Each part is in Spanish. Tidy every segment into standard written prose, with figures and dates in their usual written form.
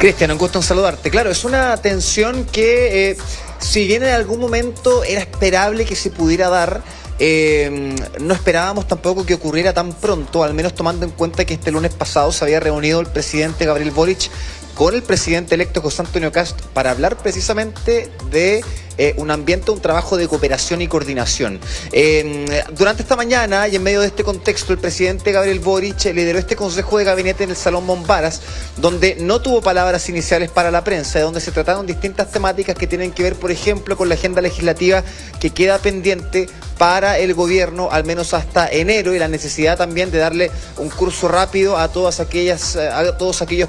Cristian, un gusto en saludarte. Claro, es una tensión que, si bien en algún momento era esperable que se pudiera dar, no esperábamos tampoco que ocurriera tan pronto, al menos tomando en cuenta que este lunes pasado se había reunido el presidente Gabriel Boric con el presidente electo José Antonio Kast para hablar precisamente de un ambiente, un trabajo de cooperación y coordinación. Durante esta mañana y en medio de este contexto, el presidente Gabriel Boric lideró este consejo de gabinete en el Salón Mombaras, donde no tuvo palabras iniciales para la prensa, donde se trataron distintas temáticas que tienen que ver, por ejemplo, con la agenda legislativa que queda pendiente para el gobierno, al menos hasta enero, y la necesidad también de darle un curso rápido a todos aquellos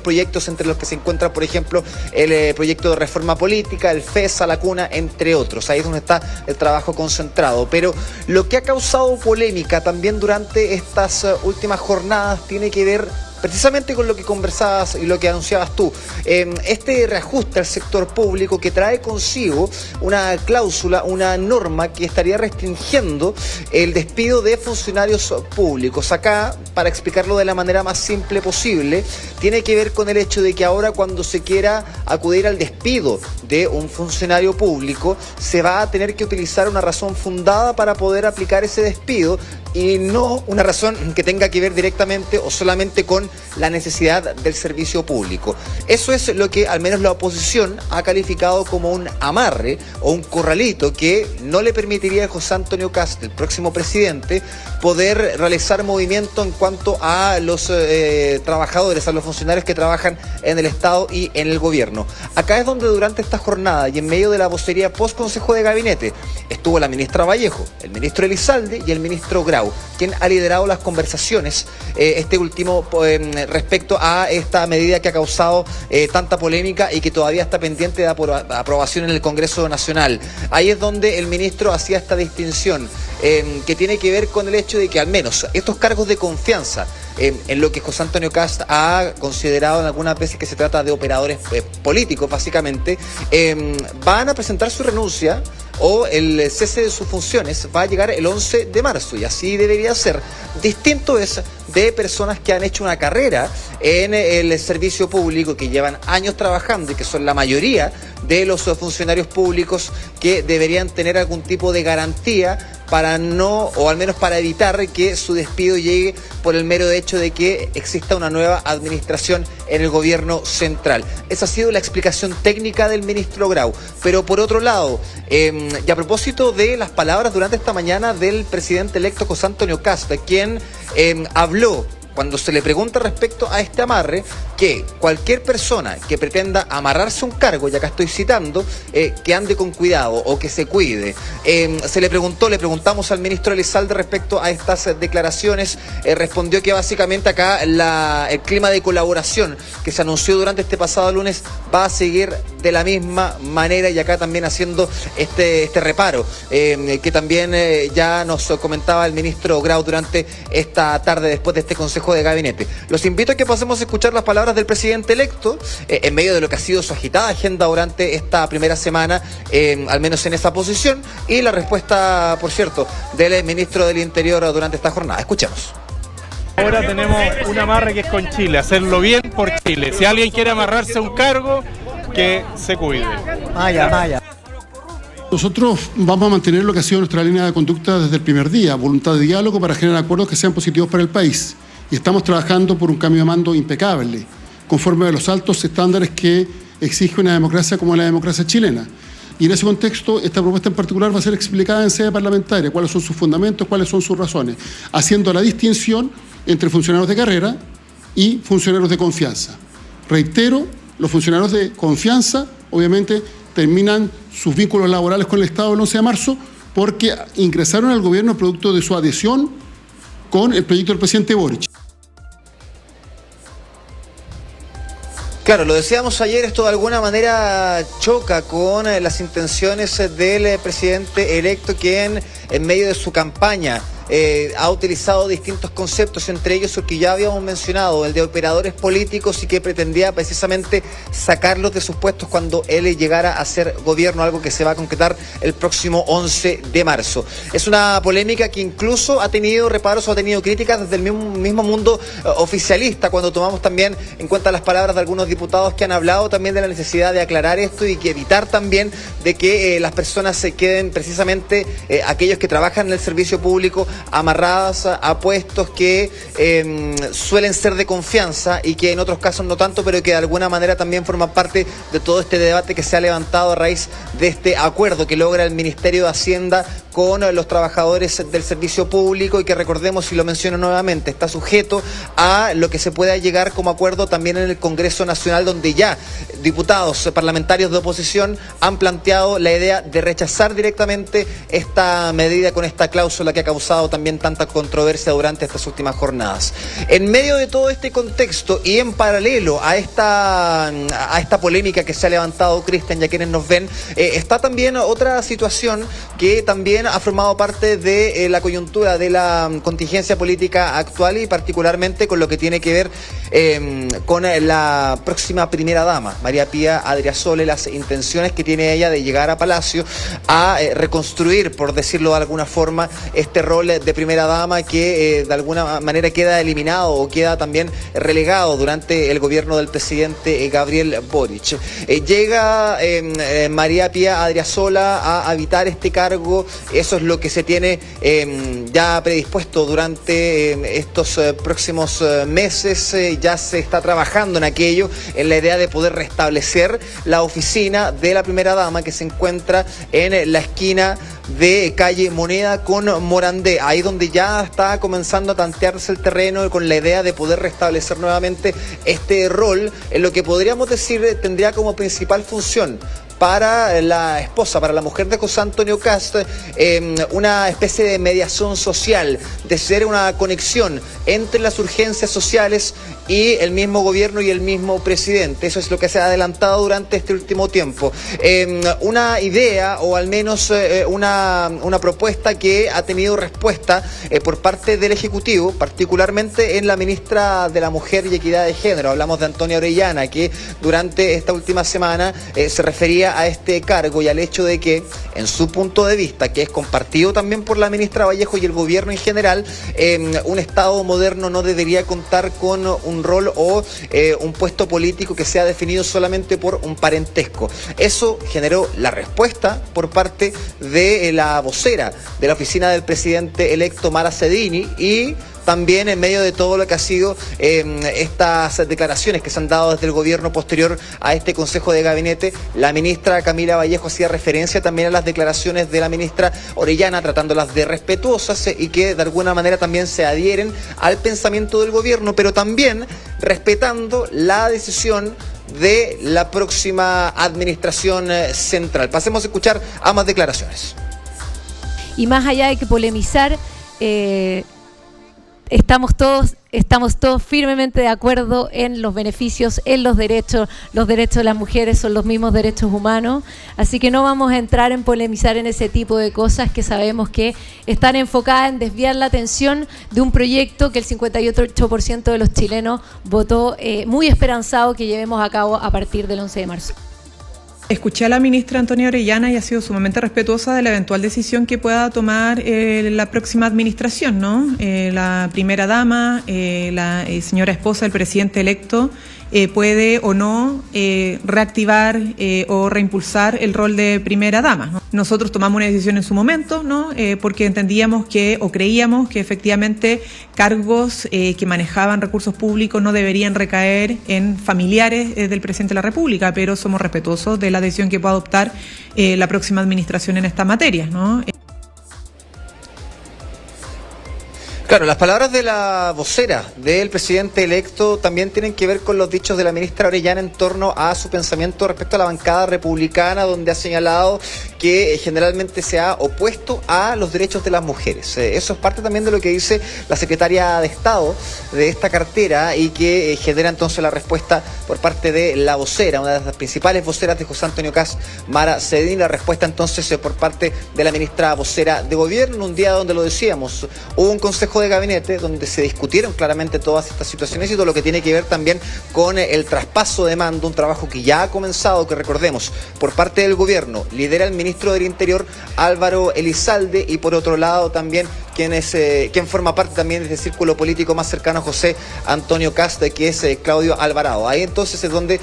proyectos, entre los que se encuentra, por ejemplo, el proyecto de reforma política, el FESA, la CUNA, entre otros. Ahí es donde está el trabajo concentrado. Pero lo que ha causado polémica también durante estas últimas jornadas tiene que ver precisamente con lo que conversabas y lo que anunciabas tú. Este reajuste al sector público que trae consigo una cláusula, una norma que estaría restringiendo el despido de funcionarios públicos. Acá, para explicarlo de la manera más simple posible, tiene que ver con el hecho de que ahora, cuando se quiera acudir al despido de un funcionario público, se va a tener que utilizar una razón fundada para poder aplicar ese despido, y no una razón que tenga que ver directamente o solamente con la necesidad del servicio público. Eso es lo que al menos la oposición ha calificado como un amarre o un corralito que no le permitiría a José Antonio Kast, el próximo presidente, poder realizar movimiento en cuanto a los trabajadores, a los funcionarios que trabajan en el Estado y en el gobierno. Acá es donde durante esta jornada y en medio de la vocería post Consejo de Gabinete estuvo la ministra Vallejo, el ministro Elizalde y el ministro Grau, quien ha liderado las conversaciones, este último respecto a esta medida que ha causado tanta polémica y que todavía está pendiente de aprobación en el Congreso Nacional. Ahí es donde el ministro hacía esta distinción, que tiene que ver con el hecho de que al menos estos cargos de confianza, en lo que José Antonio Kast ha considerado en algunas veces que se trata de operadores políticos, básicamente, van a presentar su renuncia o el cese de sus funciones va a llegar el 11 de marzo, y así debería ser. Distinto es de personas que han hecho una carrera en el servicio público, que llevan años trabajando y que son la mayoría de los funcionarios públicos, que deberían tener algún tipo de garantía para no, o al menos para evitar que su despido llegue por el mero hecho de que exista una nueva administración en el gobierno central. Esa ha sido la explicación técnica del ministro Grau. Pero por otro lado, y a propósito de las palabras durante esta mañana del presidente electo José Antonio Kast, quien habló, cuando se le pregunta respecto a este amarre, que cualquier persona que pretenda amarrarse un cargo, y acá estoy citando, que ande con cuidado o que se cuide. Le preguntamos al ministro Elizalde respecto a estas declaraciones, respondió que básicamente acá el clima de colaboración que se anunció durante este pasado lunes va a seguir de la misma manera, y acá también haciendo este reparo, que también ya nos comentaba el ministro Grau durante esta tarde después de este Consejo de Gabinete. Los invito a que pasemos a escuchar las palabras del presidente electo en medio de lo que ha sido su agitada agenda durante esta primera semana, al menos en esa posición, y la respuesta, por cierto, del ministro del Interior durante esta jornada. Escuchemos. Ahora tenemos un amarre que es con Chile, hacerlo bien por Chile. Si alguien quiere amarrarse a un cargo, que se cuide. Vaya. Nosotros vamos a mantener lo que ha sido nuestra línea de conducta desde el primer día, voluntad de diálogo para generar acuerdos que sean positivos para el país. Y estamos trabajando por un cambio de mando impecable, conforme a los altos estándares que exige una democracia como la democracia chilena. Y en ese contexto, esta propuesta en particular va a ser explicada en sede parlamentaria, cuáles son sus fundamentos, cuáles son sus razones, haciendo la distinción entre funcionarios de carrera y funcionarios de confianza. Reitero, los funcionarios de confianza, obviamente, terminan sus vínculos laborales con el Estado el 11 de marzo porque ingresaron al gobierno producto de su adhesión con el proyecto del presidente Boric. Claro, lo decíamos ayer, esto de alguna manera choca con las intenciones del presidente electo, quien en medio de su campaña ha utilizado distintos conceptos, entre ellos el que ya habíamos mencionado, el de operadores políticos, y que pretendía precisamente sacarlos de sus puestos cuando él llegara a ser gobierno, algo que se va a concretar el próximo 11 de marzo. Es una polémica que incluso ha tenido reparos o ha tenido críticas desde el mismo mundo oficialista, cuando tomamos también en cuenta las palabras de algunos diputados que han hablado también de la necesidad de aclarar esto y que evitar también de que las personas se queden precisamente, aquellos que trabajan en el servicio público, amarradas a puestos que suelen ser de confianza y que en otros casos no tanto, pero que de alguna manera también forman parte de todo este debate que se ha levantado a raíz de este acuerdo que logra el Ministerio de Hacienda con los trabajadores del servicio público, y que, recordemos, y lo menciono nuevamente, está sujeto a lo que se pueda llegar como acuerdo también en el Congreso Nacional, donde ya diputados parlamentarios de oposición han planteado la idea de rechazar directamente esta medida con esta cláusula que ha causado también tanta controversia durante estas últimas jornadas. En medio de todo este contexto y en paralelo a esta polémica que se ha levantado, Cristian, y a quienes nos ven, está también otra situación que también ha formado parte de la coyuntura de la contingencia política actual, y particularmente con lo que tiene que ver con la próxima primera dama, María Pía Adriasola, las intenciones que tiene ella de llegar a Palacio a reconstruir, por decirlo de alguna forma, este rol de primera dama que de alguna manera queda eliminado o queda también relegado durante el gobierno del presidente Gabriel Boric. Llega María Pía Adriasola a habitar este cargo. Eso es lo que se tiene ya predispuesto durante estos próximos meses. Ya se está trabajando en aquello, en la idea de poder restablecer la oficina de la primera dama, que se encuentra en la esquina de calle Moneda con Morandé, ahí donde ya está comenzando a tantearse el terreno con la idea de poder restablecer nuevamente este rol, en lo que podríamos decir tendría como principal función para la esposa, para la mujer de José Antonio Kast, una especie de mediación social, de ser una conexión entre las urgencias sociales y el mismo gobierno y el mismo presidente. Eso es lo que se ha adelantado durante este último tiempo. Una idea, o al menos una propuesta que ha tenido respuesta por parte del Ejecutivo, particularmente en la ministra de la Mujer y Equidad de Género. Hablamos de Antonia Orellana, que durante esta última semana se refería a este cargo y al hecho de que, en su punto de vista, que es compartido también por la ministra Vallejo y el gobierno en general, un Estado moderno no debería contar con un rol o un puesto político que sea definido solamente por un parentesco. Eso generó la respuesta por parte de la vocera de la oficina del presidente electo, Mara Cedini, y también en medio de todo lo que ha sido estas declaraciones que se han dado desde el gobierno posterior a este Consejo de Gabinete, la ministra Camila Vallejo hacía referencia también a las declaraciones de la ministra Orellana, tratándolas de respetuosas y que de alguna manera también se adhieren al pensamiento del gobierno, pero también respetando la decisión de la próxima administración central. Pasemos a escuchar ambas declaraciones. Y más allá de que polemizar, estamos todos firmemente de acuerdo en los beneficios, en los derechos. Los derechos de las mujeres son los mismos derechos humanos, así que no vamos a entrar en polemizar en ese tipo de cosas que sabemos que están enfocadas en desviar la atención de un proyecto que el 58% de los chilenos votó muy esperanzado que llevemos a cabo a partir del 11 de marzo. Escuché a la ministra Antonia Orellana y ha sido sumamente respetuosa de la eventual decisión que pueda tomar la próxima administración, ¿no? La primera dama, la señora esposa del presidente electo, puede o no reactivar o reimpulsar el rol de primera dama, ¿no? Nosotros tomamos una decisión en su momento, ¿no? Porque entendíamos o creíamos que efectivamente cargos que manejaban recursos públicos no deberían recaer en familiares del presidente de la República, pero somos respetuosos de la decisión que pueda adoptar la próxima administración en esta materia, ¿no? Claro, las palabras de la vocera del presidente electo también tienen que ver con los dichos de la ministra Orellana en torno a su pensamiento respecto a la bancada republicana, donde ha señalado que generalmente se ha opuesto a los derechos de las mujeres. Eso es parte también de lo que dice la secretaria de Estado de esta cartera y que genera entonces la respuesta por parte de la vocera, una de las principales voceras de José Antonio Kast, Mara Cedín. La respuesta entonces por parte de la ministra vocera de Gobierno, un día donde lo decíamos, hubo un consejo de gabinete donde se discutieron claramente todas estas situaciones y todo lo que tiene que ver también con el traspaso de mando, un trabajo que ya ha comenzado, que recordemos, por parte del gobierno, lidera el ministro del Interior, Álvaro Elizalde, y por otro lado también quien forma parte también de este círculo político más cercano a José Antonio Kast, que es Claudio Alvarado. Ahí entonces es donde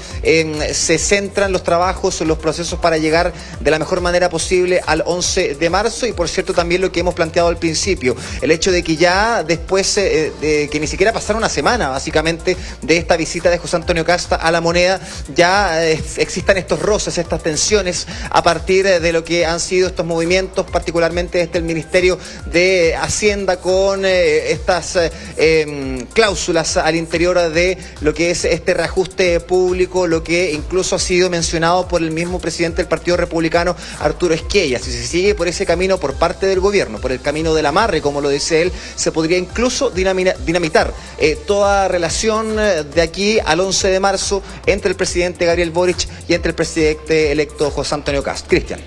se centran los trabajos, los procesos para llegar de la mejor manera posible al 11 de marzo y por cierto también lo que hemos planteado al principio, el hecho de que ya después de que ni siquiera pasara una semana básicamente de esta visita de José Antonio Kast a La Moneda, ya existan estos roces, estas tensiones a partir de lo que han sido estos movimientos, particularmente desde el Ministerio de Hacienda con estas cláusulas al interior de lo que es este reajuste público, lo que incluso ha sido mencionado por el mismo presidente del Partido Republicano, Arturo Esquella. Si se sigue por ese camino por parte del gobierno, por el camino del amarre, como lo dice él, se podría incluso dinamitar toda relación de aquí al 11 de marzo entre el presidente Gabriel Boric y entre el presidente electo José Antonio Kast. Cristian.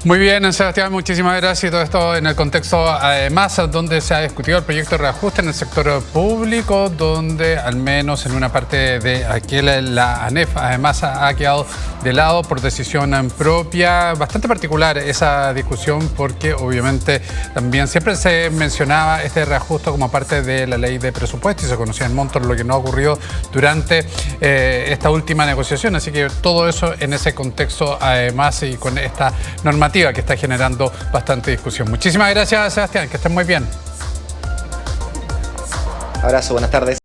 Muy bien, Sebastián, muchísimas gracias. Y todo esto en el contexto, además, donde se ha discutido el proyecto de reajuste en el sector público, donde al menos en una parte de aquí la ANEF, además, ha quedado de lado por decisión propia. Bastante particular esa discusión porque, obviamente, también siempre se mencionaba este reajuste como parte de la ley de presupuesto y se conocía el monto, lo que no ha ocurrido durante esta última negociación. Así que todo eso en ese contexto, además, y con esta normativa que está generando bastante discusión. Muchísimas gracias, Sebastián, que estén muy bien. Abrazo, buenas tardes.